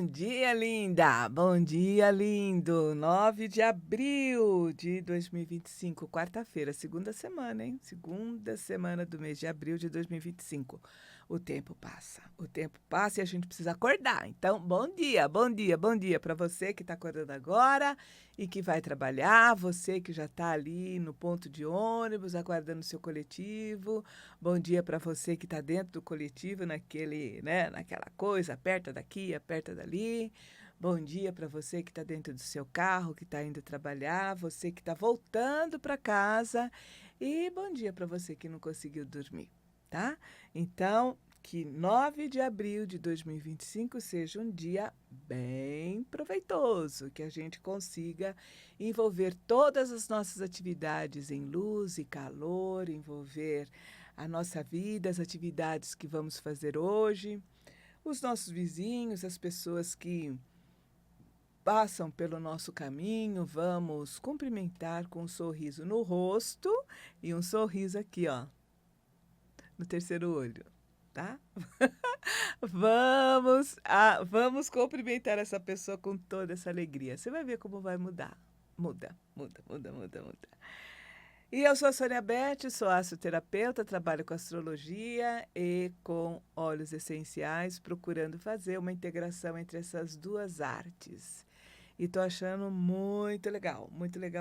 Bom dia, linda! Bom dia, lindo! 9 de abril de 2025, quarta-feira, segunda semana, hein? Segunda semana do mês de abril de 2025. O tempo passa e a gente precisa acordar. Então, bom dia, bom dia para você que está acordando agora e que vai trabalhar, você que já está ali no ponto de ônibus, aguardando o seu coletivo. Bom dia para você que está dentro do coletivo, naquela coisa, aperta daqui, aperta dali. Bom dia para você que está dentro do seu carro, que está indo trabalhar, você que está voltando para casa. E bom dia para você que não conseguiu dormir, tá? Então, que 9 de abril de 2025 seja um dia bem proveitoso, que a gente consiga envolver todas as nossas atividades em luz e calor, envolver a nossa vida, as atividades que vamos fazer hoje, os nossos vizinhos, as pessoas que passam pelo nosso caminho, vamos cumprimentar com um sorriso no rosto e um sorriso aqui, ó, no terceiro olho, tá? Vamos cumprimentar essa pessoa com toda essa alegria. Você vai ver como vai mudar. Muda, muda, muda, muda, muda. E eu sou a Sônia Beth, sou astroterapeuta, trabalho com astrologia e com óleos essenciais, procurando fazer uma integração entre essas duas artes. E estou achando muito legal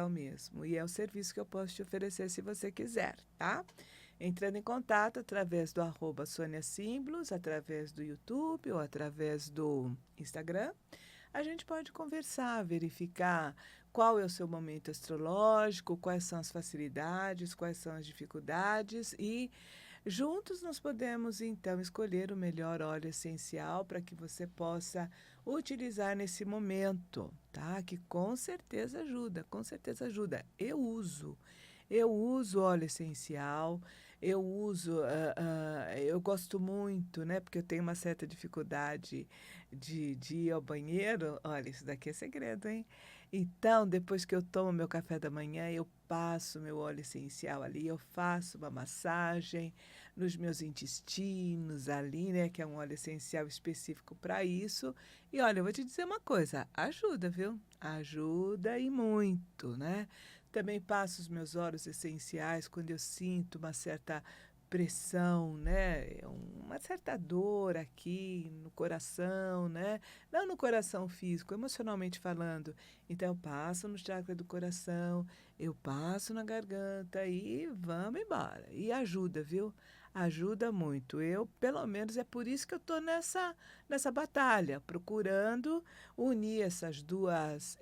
mesmo. E é o serviço que eu posso te oferecer se você quiser, tá? Entrando em contato através do @SôniaSímbolos, através do YouTube ou através do Instagram. A gente pode conversar, verificar qual é o seu momento astrológico, quais são as facilidades, quais são as dificuldades e juntos nós podemos então escolher o melhor óleo essencial para que você possa utilizar nesse momento, tá? Que com certeza ajuda, com certeza ajuda. Eu uso óleo essencial, eu gosto muito, né? Porque eu tenho uma certa dificuldade de ir ao banheiro. Olha, isso daqui é segredo, hein? Então, depois que eu tomo meu café da manhã, eu passo meu óleo essencial ali, eu faço uma massagem nos meus intestinos ali, né? Que é um óleo essencial específico para isso. E olha, eu vou te dizer uma coisa, ajuda, viu? Ajuda e muito, né? Também passo os meus óleos essenciais quando eu sinto uma certa pressão, né? Uma certa dor aqui no coração, né? Não no coração físico, emocionalmente falando. Então, eu passo no chakra do coração, eu passo na garganta e vamos embora. E ajuda, viu? Ajuda muito. Eu, pelo menos, é por isso que eu estou nessa batalha, procurando unir essas duas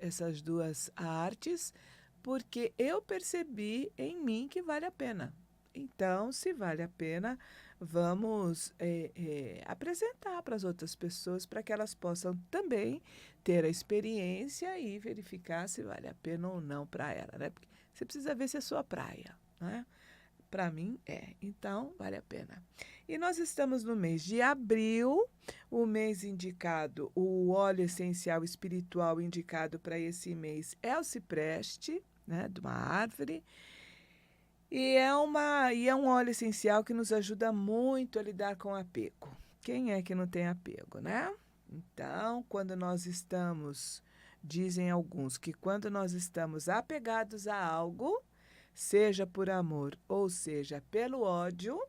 artes porque eu percebi em mim que vale a pena. Então, se vale a pena, vamos apresentar para as outras pessoas para que elas possam também ter a experiência e verificar se vale a pena ou não para ela, né? Porque você precisa ver se é sua praia, né? Para mim é, então vale a pena. E nós estamos no mês de abril, o mês indicado, o óleo essencial espiritual indicado para esse mês é o cipreste, né, de uma árvore, e é um óleo essencial que nos ajuda muito a lidar com apego. Quem é que não tem apego, né? Então, dizem alguns que quando nós estamos apegados a algo, seja por amor ou seja pelo ódio,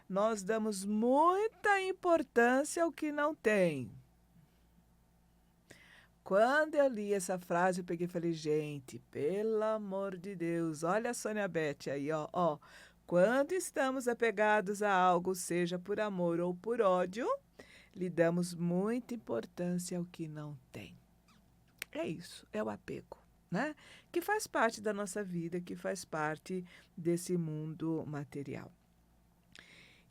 nós damos muita importância ao que não tem. Quando eu li essa frase, eu peguei e falei, gente, pelo amor de Deus, olha a Sônia Beth aí, ó. Quando estamos apegados a algo, seja por amor ou por ódio, lhe damos muita importância ao que não tem. É isso, é o apego, né? Que faz parte da nossa vida, que faz parte desse mundo material.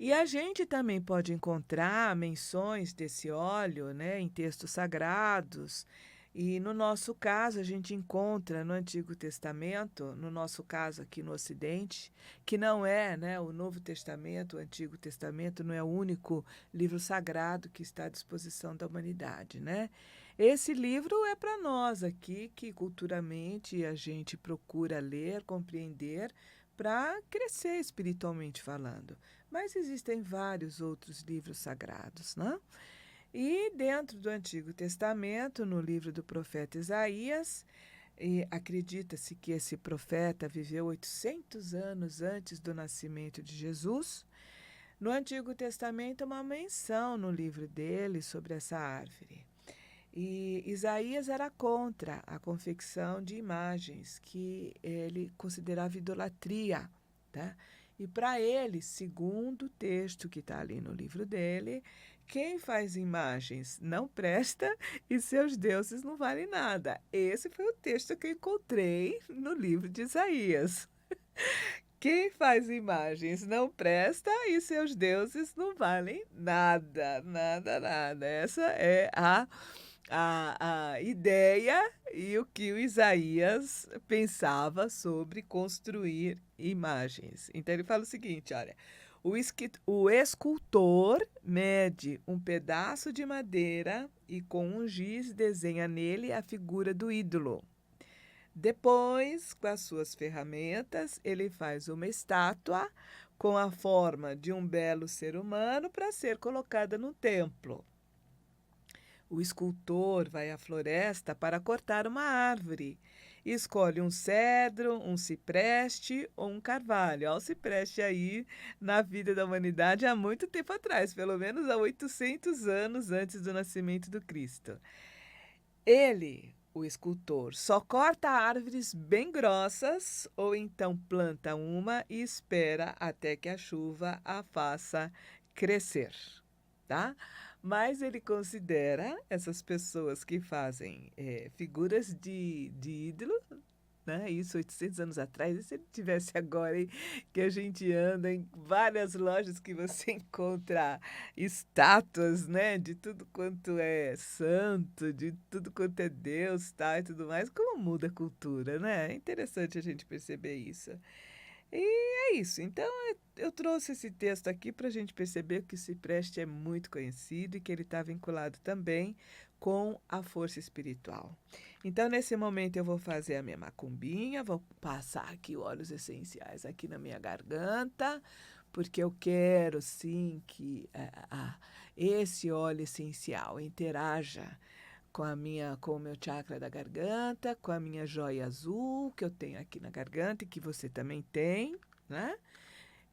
E a gente também pode encontrar menções desse óleo, né, em textos sagrados. E no nosso caso, a gente encontra no Antigo Testamento, no nosso caso aqui no Ocidente, que não é, né, o Novo Testamento, o Antigo Testamento não é o único livro sagrado que está à disposição da humanidade, né? Esse livro é para nós aqui, que culturalmente a gente procura ler, compreender, para crescer espiritualmente falando. Mas existem vários outros livros sagrados, né? E dentro do Antigo Testamento, no livro do profeta Isaías, e acredita-se que esse profeta viveu 800 anos antes do nascimento de Jesus. No Antigo Testamento, uma menção no livro dele sobre essa árvore. E Isaías era contra a confecção de imagens, que ele considerava idolatria, tá? E para ele, segundo o texto que está ali no livro dele, quem faz imagens não presta e seus deuses não valem nada. Esse foi o texto que eu encontrei no livro de Isaías. Quem faz imagens não presta e seus deuses não valem nada, nada, nada. Essa é a ideia e o que o Isaías pensava sobre construir imagens. Então ele fala o seguinte, olha, o escultor mede um pedaço de madeira e com um giz desenha nele a figura do ídolo. Depois, com as suas ferramentas, ele faz uma estátua com a forma de um belo ser humano para ser colocada no templo. O escultor vai à floresta para cortar uma árvore. Escolhe um cedro, um cipreste ou um carvalho. Olha o cipreste aí na vida da humanidade há muito tempo atrás, pelo menos há 800 anos antes do nascimento do Cristo. Ele, o escultor, só corta árvores bem grossas ou então planta uma e espera até que a chuva a faça crescer, tá? Mas ele considera essas pessoas que fazem figuras de ídolo, né? Isso 800 anos atrás. E se ele tivesse agora, hein, que a gente anda em várias lojas que você encontra estátuas, né, de tudo quanto é santo, de tudo quanto é Deus, tá, e tudo mais, como muda a cultura, né? É interessante a gente perceber isso. E é isso. Então, eu trouxe esse texto aqui para a gente perceber que o cipreste é muito conhecido e que ele está vinculado também com a força espiritual. Então, nesse momento, eu vou fazer a minha macumbinha, vou passar aqui óleos essenciais aqui na minha garganta, porque eu quero, sim, que esse óleo essencial interaja com o meu chakra da garganta, com a minha joia azul que eu tenho aqui na garganta e que você também tem, né?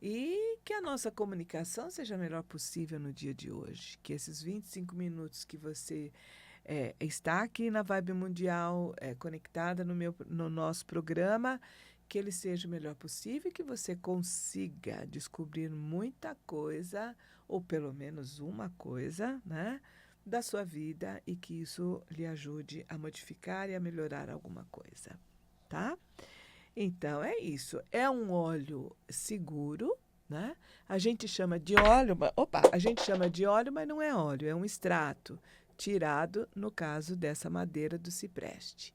E que a nossa comunicação seja a melhor possível no dia de hoje. Que esses 25 minutos que você está aqui na Vibe Mundial, conectada no nosso programa, que ele seja o melhor possível e que você consiga descobrir muita coisa, ou pelo menos uma coisa, né, da sua vida e que isso lhe ajude a modificar e a melhorar alguma coisa, tá? Então é isso. É um óleo seguro, né? A gente chama de óleo, a gente chama de óleo, mas não é óleo, é um extrato tirado, no caso dessa madeira do cipreste.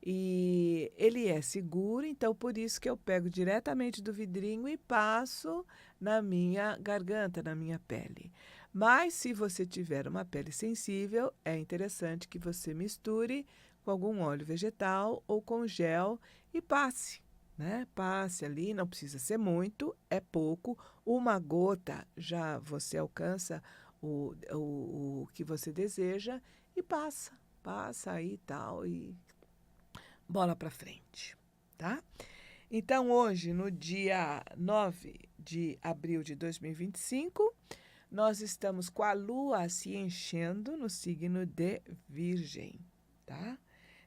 E ele é seguro, então por isso que eu pego diretamente do vidrinho e passo na minha garganta, na minha pele. Mas se você tiver uma pele sensível, é interessante que você misture com algum óleo vegetal ou com gel e passe, né? Passe ali, não precisa ser muito, é pouco. Uma gota já você alcança o que você deseja e passa aí e tal, e bola para frente, tá? Então, hoje, no dia 9 de abril de 2025, nós estamos com a Lua se enchendo no signo de Virgem, tá?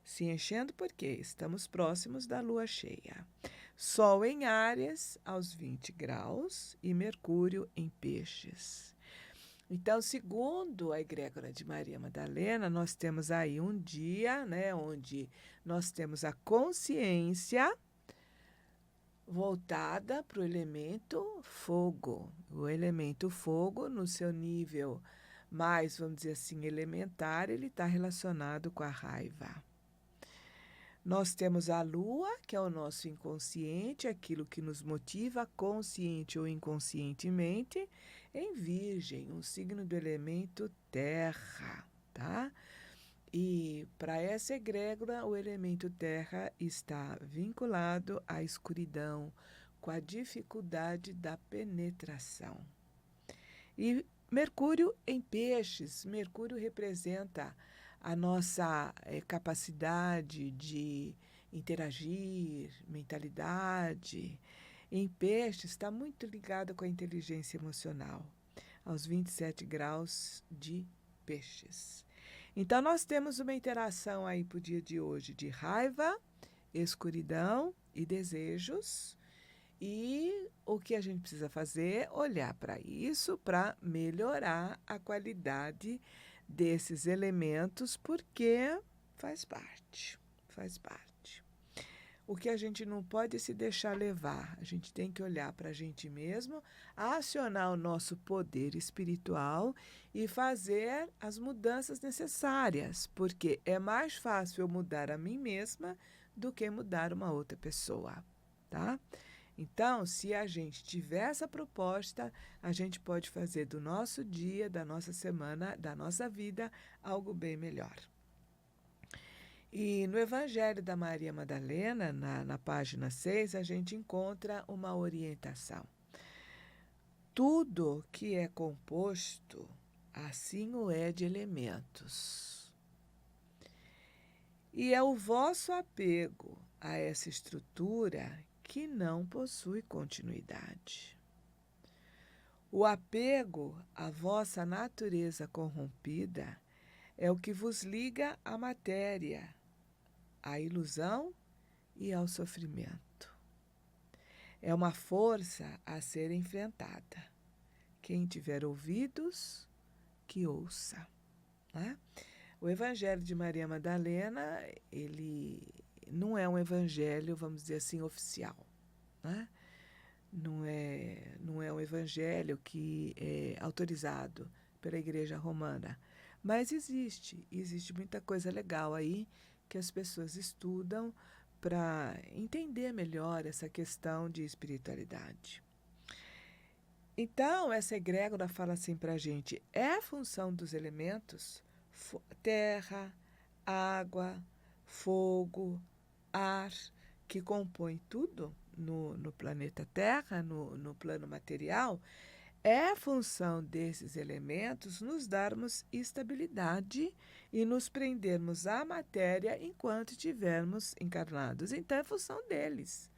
Se enchendo porque estamos próximos da Lua cheia. Sol em Áries, aos 20 graus, e Mercúrio em Peixes. Então, segundo a egrégora de Maria Madalena, nós temos aí um dia, né, onde nós temos a consciência voltada para o elemento fogo. O elemento fogo, no seu nível mais, vamos dizer assim, elementar, ele está relacionado com a raiva. Nós temos a lua, que é o nosso inconsciente, aquilo que nos motiva consciente ou inconscientemente, em Virgem, um signo do elemento terra, tá? E para essa egrégora, o elemento terra está vinculado à escuridão, com a dificuldade da penetração. E Mercúrio em peixes. Mercúrio representa a nossa capacidade de interagir, mentalidade. Em peixes está muito ligado com a inteligência emocional, aos 27 graus de peixes. Então, nós temos uma interação aí para o dia de hoje de raiva, escuridão e desejos. E o que a gente precisa fazer é olhar para isso para melhorar a qualidade desses elementos, porque faz parte, faz parte. O que a gente não pode é se deixar levar, a gente tem que olhar para a gente mesmo, acionar o nosso poder espiritual e fazer as mudanças necessárias, porque é mais fácil eu mudar a mim mesma do que mudar uma outra pessoa, tá? Então, se a gente tiver essa proposta, a gente pode fazer do nosso dia, da nossa semana, da nossa vida, algo bem melhor. E no Evangelho da Maria Madalena, na página 6, a gente encontra uma orientação. Tudo que é composto, assim o é de elementos. E é o vosso apego a essa estrutura que não possui continuidade. O apego à vossa natureza corrompida é o que vos liga à matéria, à ilusão e ao sofrimento. É uma força a ser enfrentada. Quem tiver ouvidos, que ouça. Né? O Evangelho de Maria Madalena, ele não é um evangelho, vamos dizer assim, oficial. Né? Não é um evangelho que é autorizado pela Igreja Romana. Mas existe muita coisa legal aí que as pessoas estudam para entender melhor essa questão de espiritualidade. Então, essa egrégora fala assim para a gente, é a função dos elementos, terra, água, fogo, ar, que compõem tudo no planeta Terra, no plano material, é função desses elementos nos darmos estabilidade e nos prendermos à matéria enquanto estivermos encarnados. Então, é função deles.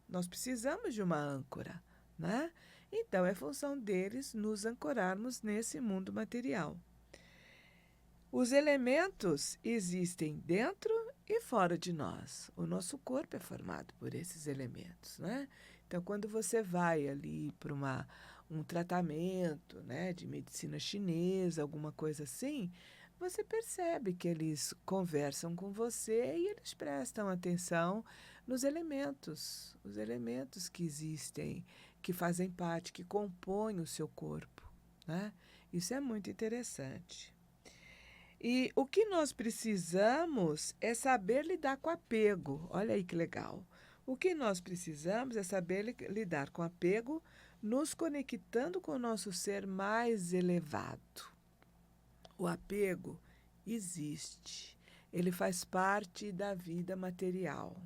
Nós precisamos de uma âncora, né? Então, é função deles nos ancorarmos nesse mundo material. Os elementos existem dentro e fora de nós. O nosso corpo é formado por esses elementos, né? Então, quando você vai ali para um tratamento, né, de medicina chinesa, alguma coisa assim, você percebe que eles conversam com você e eles prestam atenção nos elementos, os elementos que existem, que fazem parte, que compõem o seu corpo, né? Isso é muito interessante. E o que nós precisamos é saber lidar com apego. Olha aí que legal. O que nós precisamos é saber lidar com apego, nos conectando com o nosso ser mais elevado. O apego existe. Ele faz parte da vida material.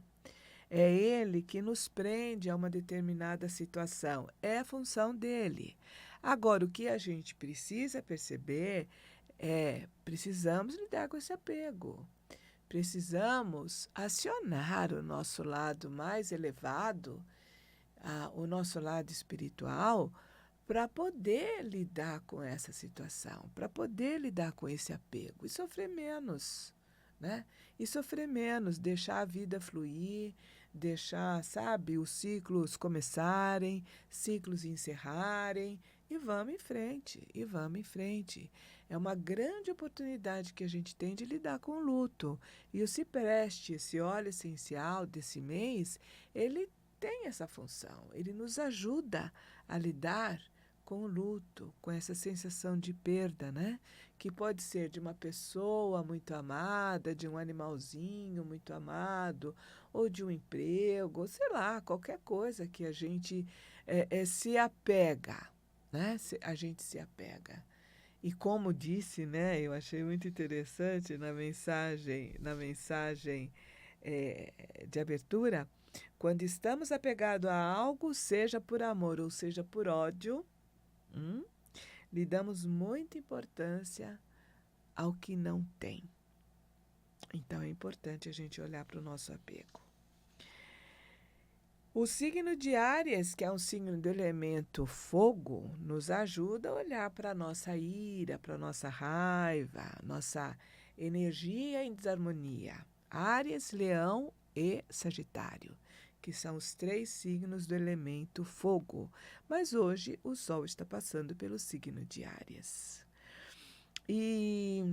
É ele que nos prende a uma determinada situação. É a função dele. Agora, o que a gente precisa perceber precisamos lidar com esse apego. Precisamos acionar o nosso lado mais elevado, o nosso lado espiritual, para poder lidar com essa situação, para poder lidar com esse apego e sofrer menos, né? E sofrer menos, deixar a vida fluir, deixar, sabe, os ciclos começarem, ciclos encerrarem, e vamos em frente, e vamos em frente. É uma grande oportunidade que a gente tem de lidar com o luto. E o Cipreste, esse óleo essencial desse mês, ele tem essa função, ele nos ajuda a lidar com o luto, com essa sensação de perda, né? Que pode ser de uma pessoa muito amada, de um animalzinho muito amado, ou de um emprego, ou sei lá, qualquer coisa que a gente se apega, né? A gente se apega. E como disse, né, eu achei muito interessante na mensagem de abertura, quando estamos apegados a algo, seja por amor ou seja por ódio, lhe damos muita importância ao que não tem. Então é importante a gente olhar para o nosso apego. O signo de Áries, que é um signo do elemento fogo, nos ajuda a olhar para a nossa ira, para a nossa raiva, nossa energia em desarmonia. Áries, Leão e Sagitário, que são os 3 signos do elemento fogo. Mas hoje o Sol está passando pelo signo de Áries. E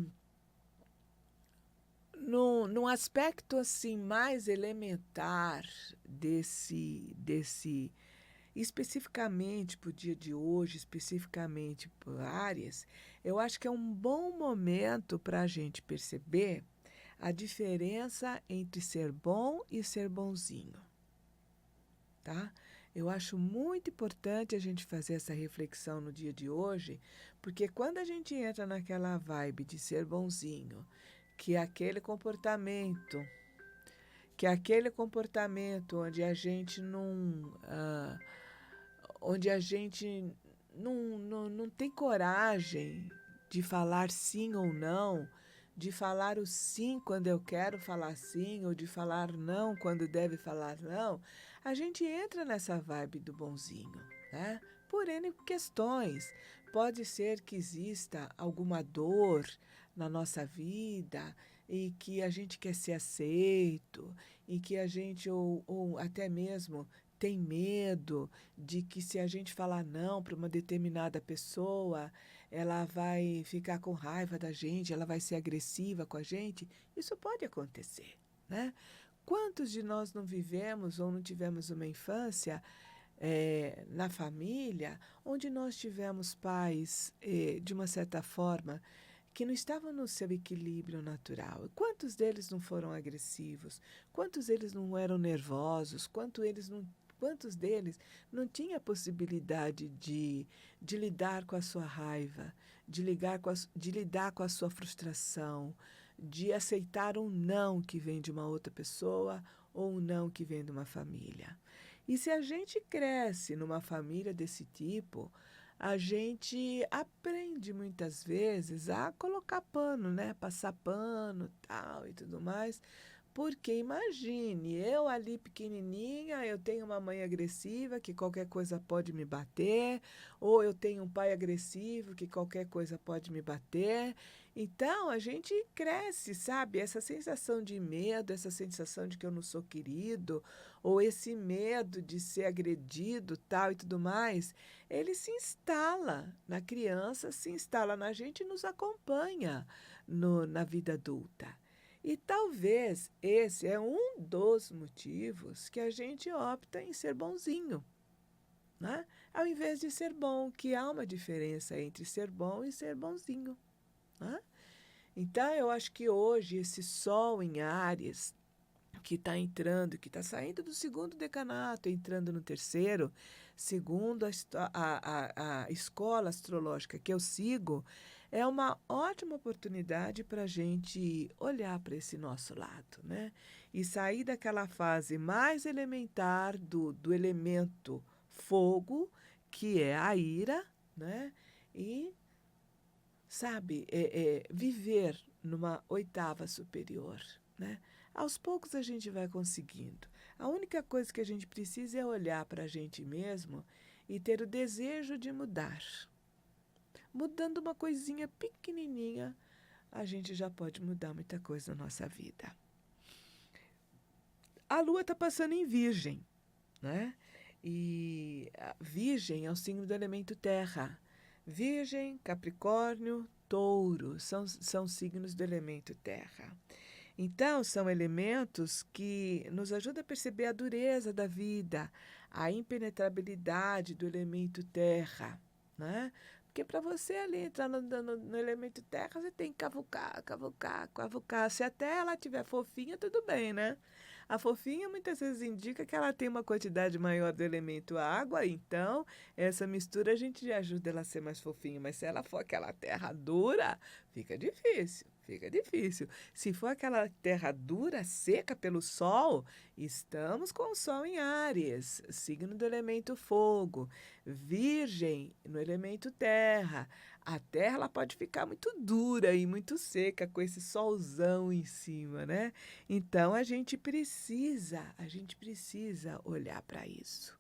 num aspecto assim mais elementar desse especificamente para o dia de hoje, especificamente para Áries, eu acho que é um bom momento para a gente perceber a diferença entre ser bom e ser bonzinho, tá? Eu acho muito importante a gente fazer essa reflexão no dia de hoje, porque quando a gente entra naquela vibe de ser bonzinho, que é aquele comportamento, onde a gente não tem coragem de falar sim ou não, de falar o sim quando eu quero falar sim, ou de falar não quando deve falar não, a gente entra nessa vibe do bonzinho, né? Por N questões. Pode ser que exista alguma dor na nossa vida e que a gente quer ser aceito, e que a gente, ou até mesmo tem medo de que se a gente falar não para uma determinada pessoa, ela vai ficar com raiva da gente, ela vai ser agressiva com a gente. Isso pode acontecer, né? Quantos de nós não vivemos ou não tivemos uma infância na família onde nós tivemos pais, de uma certa forma, que não estavam no seu equilíbrio natural? Quantos deles não foram agressivos? Quantos deles não eram nervosos? Quantos deles não tinham a possibilidade de lidar com a sua raiva, de lidar com a sua frustração, de aceitar um não que vem de uma outra pessoa ou um não que vem de uma família? E se a gente cresce numa família desse tipo, a gente aprende muitas vezes a colocar pano, né? Passar pano, tal e tudo mais. Porque imagine, eu ali pequenininha, eu tenho uma mãe agressiva que qualquer coisa pode me bater, ou eu tenho um pai agressivo que qualquer coisa pode me bater. Então a gente cresce, sabe? Essa sensação de medo, essa sensação de que eu não sou querido, ou esse medo de ser agredido, tal e tudo mais, ele se instala na criança, se instala na gente e nos acompanha na vida adulta. E talvez esse é um dos motivos que a gente opta em ser bonzinho, né? Ao invés de ser bom, que há uma diferença entre ser bom e ser bonzinho, né? Então, eu acho que hoje esse Sol em Áries, que está entrando, que está saindo do segundo decanato, entrando no terceiro, segundo a escola astrológica que eu sigo, é uma ótima oportunidade para a gente olhar para esse nosso lado, né? E sair daquela fase mais elementar do elemento fogo, que é a ira, né? E, sabe, viver numa oitava superior, né? Aos poucos a gente vai conseguindo. A única coisa que a gente precisa é olhar para a gente mesmo e ter o desejo de mudar. Mudando uma coisinha pequenininha, a gente já pode mudar muita coisa na nossa vida. A Lua está passando em Virgem, né? E a Virgem é o signo do elemento terra. Virgem, Capricórnio, Touro são signos do elemento terra. Então, são elementos que nos ajudam a perceber a dureza da vida, a impenetrabilidade do elemento terra, né? Porque para você ali entrar no elemento terra, você tem que cavucar, cavucar, cavucar. Se até ela tiver fofinha, tudo bem, né? A fofinha muitas vezes indica que ela tem uma quantidade maior do elemento água, então essa mistura a gente ajuda ela a ser mais fofinha. Mas se ela for aquela terra dura, fica difícil. Fica difícil. Se for aquela terra dura, seca pelo sol, estamos com o sol em Áries, signo do elemento fogo. Virgem no elemento terra. A terra ela pode ficar muito dura e muito seca com esse solzão em cima, né? Então a gente precisa olhar para isso.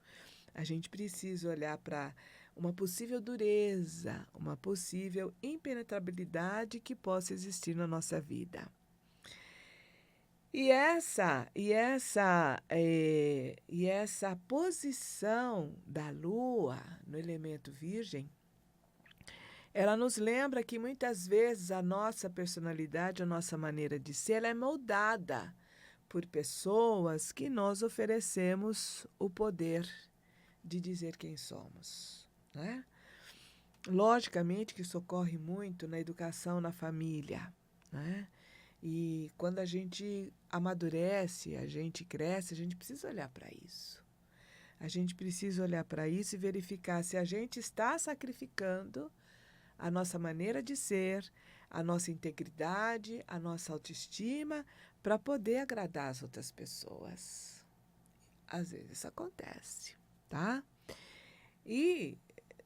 A gente precisa olhar para uma possível dureza, uma possível impenetrabilidade que possa existir na nossa vida. E essa posição da Lua no elemento Virgem, ela nos lembra que muitas vezes a nossa personalidade, a nossa maneira de ser, ela é moldada por pessoas que nós oferecemos o poder de dizer quem somos, né? Logicamente que isso ocorre muito na educação na família, né? E quando a gente amadurece, a gente cresce, a gente precisa olhar para isso. A gente precisa olhar para isso e verificar se a gente está sacrificando a nossa maneira de ser, a nossa integridade, a nossa autoestima para poder agradar as outras pessoas. Às vezes isso acontece, tá? E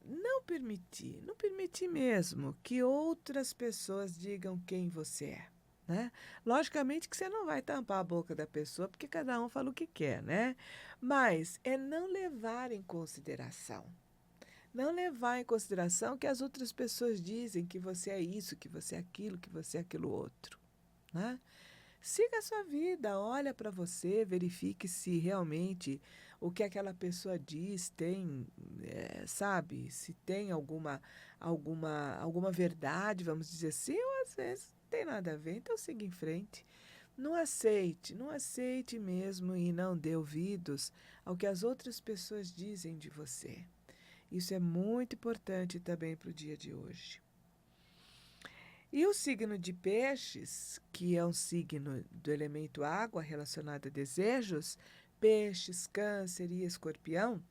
não permitir mesmo que outras pessoas digam quem você é, né? Logicamente que você não vai tampar a boca da pessoa, porque cada um fala o que quer, né? Mas é não levar em consideração. Não levar em consideração que as outras pessoas dizem que você é isso, que você é aquilo, que você é aquilo outro, né? Siga a sua vida, olha para você, verifique se realmente o que aquela pessoa diz tem, sabe, se tem alguma verdade, vamos dizer assim, ou às vezes não tem nada a ver, então siga em frente. Não aceite mesmo e não dê ouvidos ao que as outras pessoas dizem de você. Isso é muito importante também para o dia de hoje. E o signo de Peixes, que é um signo do elemento água relacionado a desejos, Peixes, Câncer e Escorpião,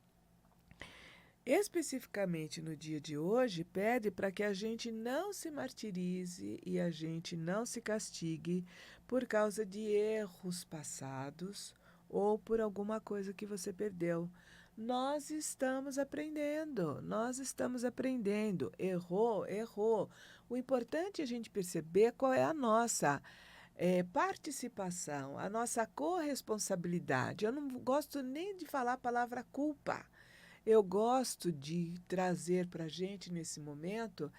especificamente no dia de hoje, pede para que a gente não se martirize e a gente não se castigue por causa de erros passados ou por alguma coisa que você perdeu. Nós estamos aprendendo, nós estamos aprendendo. Errou, errou. O importante é a gente perceber qual é a nossa participação, a nossa corresponsabilidade. Eu não gosto nem de falar a palavra culpa. Eu gosto de trazer para a gente, nesse momento,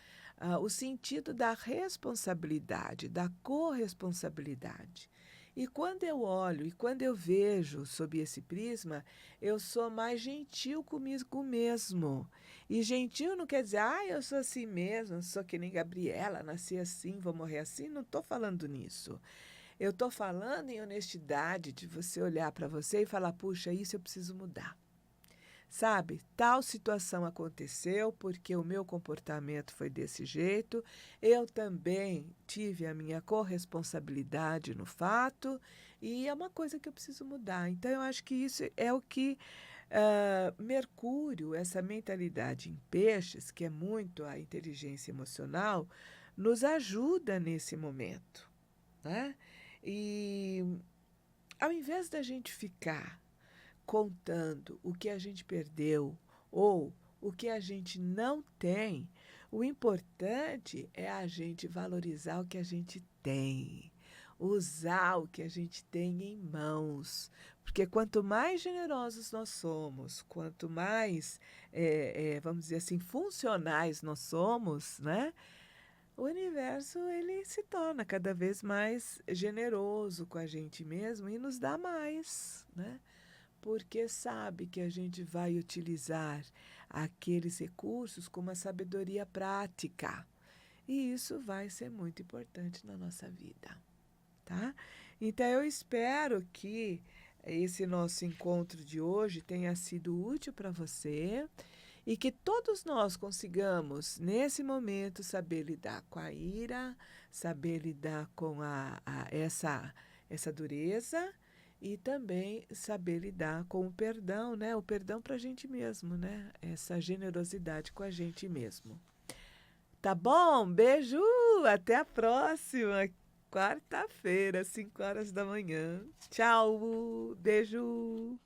o sentido da responsabilidade, da corresponsabilidade. E quando eu olho e quando eu vejo sob esse prisma, eu sou mais gentil comigo mesmo. E gentil não quer dizer, eu sou assim mesmo, sou que nem Gabriela, nasci assim, vou morrer assim. Não estou falando nisso. Eu estou falando em honestidade, de você olhar para você e falar, puxa, isso eu preciso mudar. Sabe, tal situação aconteceu porque o meu comportamento foi desse jeito, eu também tive a minha corresponsabilidade no fato e é uma coisa que eu preciso mudar. Então, eu acho que isso é o que Mercúrio, essa mentalidade em peixes, que é muito a inteligência emocional, nos ajuda nesse momento, né? E ao invés da gente ficar contando o que a gente perdeu ou o que a gente não tem, o importante é a gente valorizar o que a gente tem, usar o que a gente tem em mãos. Porque quanto mais generosos nós somos, quanto mais, vamos dizer assim, funcionais nós somos, né? O universo ele se torna cada vez mais generoso com a gente mesmo e nos dá mais, né? Porque sabe que a gente vai utilizar aqueles recursos com uma sabedoria prática. E isso vai ser muito importante na nossa vida, tá? Então eu espero que esse nosso encontro de hoje tenha sido útil para você e que todos nós consigamos, nesse momento, saber lidar com a ira, saber lidar com essa dureza e também saber lidar com o perdão, né? O perdão para a gente mesmo, né? Essa generosidade com a gente mesmo. Tá bom? Beijo! Até a próxima! Quarta-feira, 5 horas da manhã. Tchau! Beijo!